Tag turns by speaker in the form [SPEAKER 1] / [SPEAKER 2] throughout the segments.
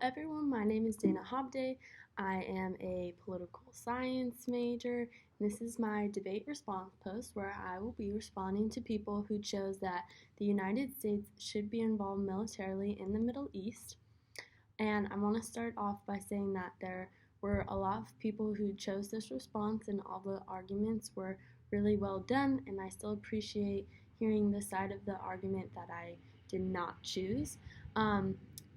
[SPEAKER 1] everyone, my name is Dana Hobday. I am a political science major. This is my debate response post where I will be responding to people who chose that the United States should be involved militarily in the Middle East. And I want to start off by saying that there were a lot of people who chose this response and all the arguments were really well done, and I still appreciate hearing the side of the argument that I did not choose.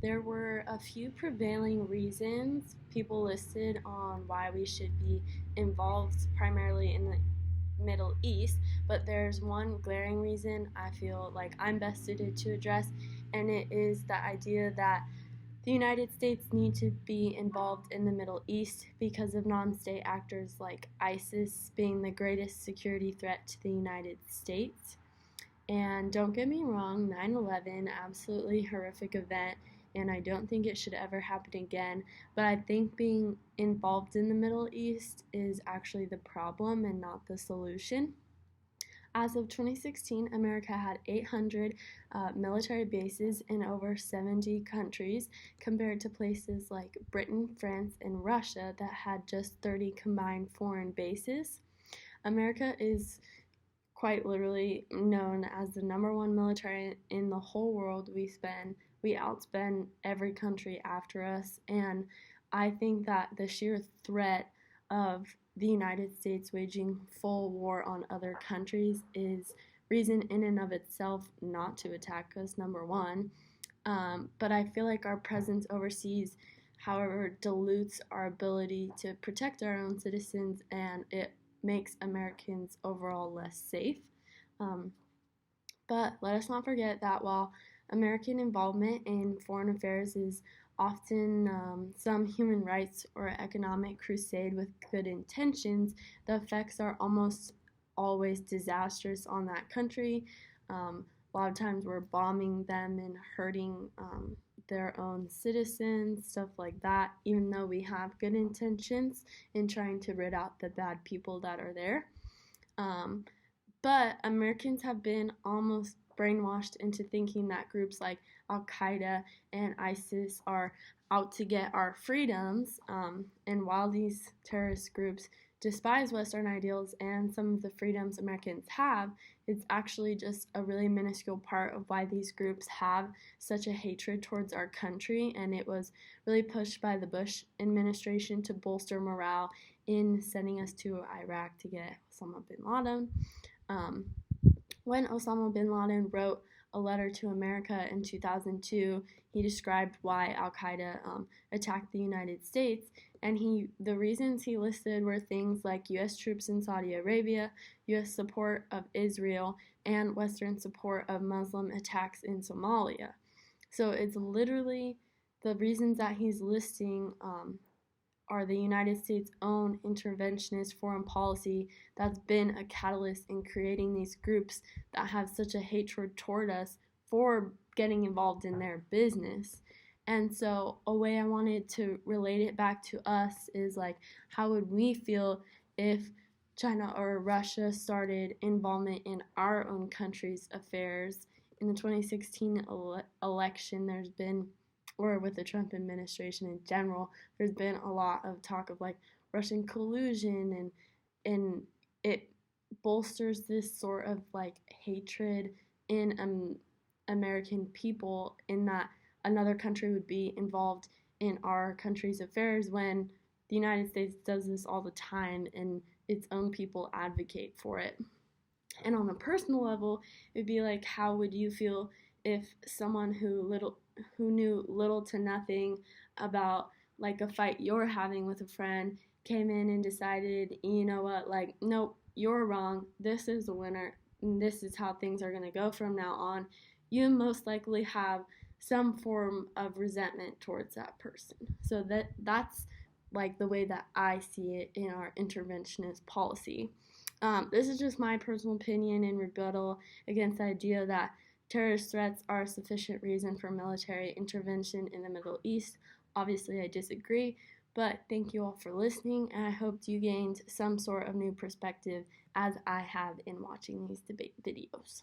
[SPEAKER 1] There were a few prevailing reasons people listed on why we should be involved primarily in the Middle East, but there's one glaring reason I feel like I'm best suited to address, and it is the idea that the United States need to be involved in the Middle East because of non-state actors like ISIS being the greatest security threat to the United States. And don't get me wrong, 9/11, absolutely horrific event, and I don't think it should ever happen again, but I think being involved in the Middle East is actually the problem and not the solution. As of 2016, America had 800 military bases in over 70 countries, compared to places like Britain, France, and Russia that had just 30 combined foreign bases. America is quite literally known as the number one military in the whole world. We outspend every country after us, and I think that the sheer threat of the United States waging full war on other countries is reason in and of itself not to attack us, number one. But I feel like our presence overseas, however, dilutes our ability to protect our own citizens, and it makes Americans overall less safe. But let us not forget that while American involvement in foreign affairs is often some human rights or economic crusade with good intentions, the effects are almost always disastrous on that country. A lot of times we're bombing them and hurting their own citizens, stuff like that, even though we have good intentions in trying to rid out the bad people that are there. But Americans have been almost brainwashed into thinking that groups like Al-Qaeda and ISIS are out to get our freedoms. And while these terrorist groups despise Western ideals and some of the freedoms Americans have, it's actually just a really minuscule part of why these groups have such a hatred towards our country. And it was really pushed by the Bush administration to bolster morale in sending us to Iraq to get Osama bin Laden. When Osama bin Laden wrote a letter to America in 2002, he described why Al-Qaeda attacked the United States, and the reasons he listed were things like U.S. troops in Saudi Arabia, U.S. support of Israel, and Western support of Muslim attacks in Somalia. So it's literally the reasons that he's listing are the United States' own interventionist foreign policy that's been a catalyst in creating these groups that have such a hatred toward us for getting involved in their business. And so a way I wanted to relate it back to us is like, how would we feel if China or Russia started involvement in our own country's affairs? In the 2016 election, or with the Trump administration in general, there's been a lot of talk of like Russian collusion, and it bolsters this sort of like hatred in American people, in that another country would be involved in our country's affairs when the United States does this all the time and its own people advocate for it. And on a personal level, it'd be like, how would you feel if someone who knew little to nothing about like a fight you're having with a friend came in and decided, you know what, like, nope, you're wrong, this is the winner, and this is how things are going to go from now on? You most likely have some form of resentment towards that person. So that's like the way that I see it in our interventionist policy. This is just my personal opinion in rebuttal against the idea that terrorist threats are a sufficient reason for military intervention in the Middle East. Obviously, I disagree, but thank you all for listening, and I hope you gained some sort of new perspective as I have in watching these debate videos.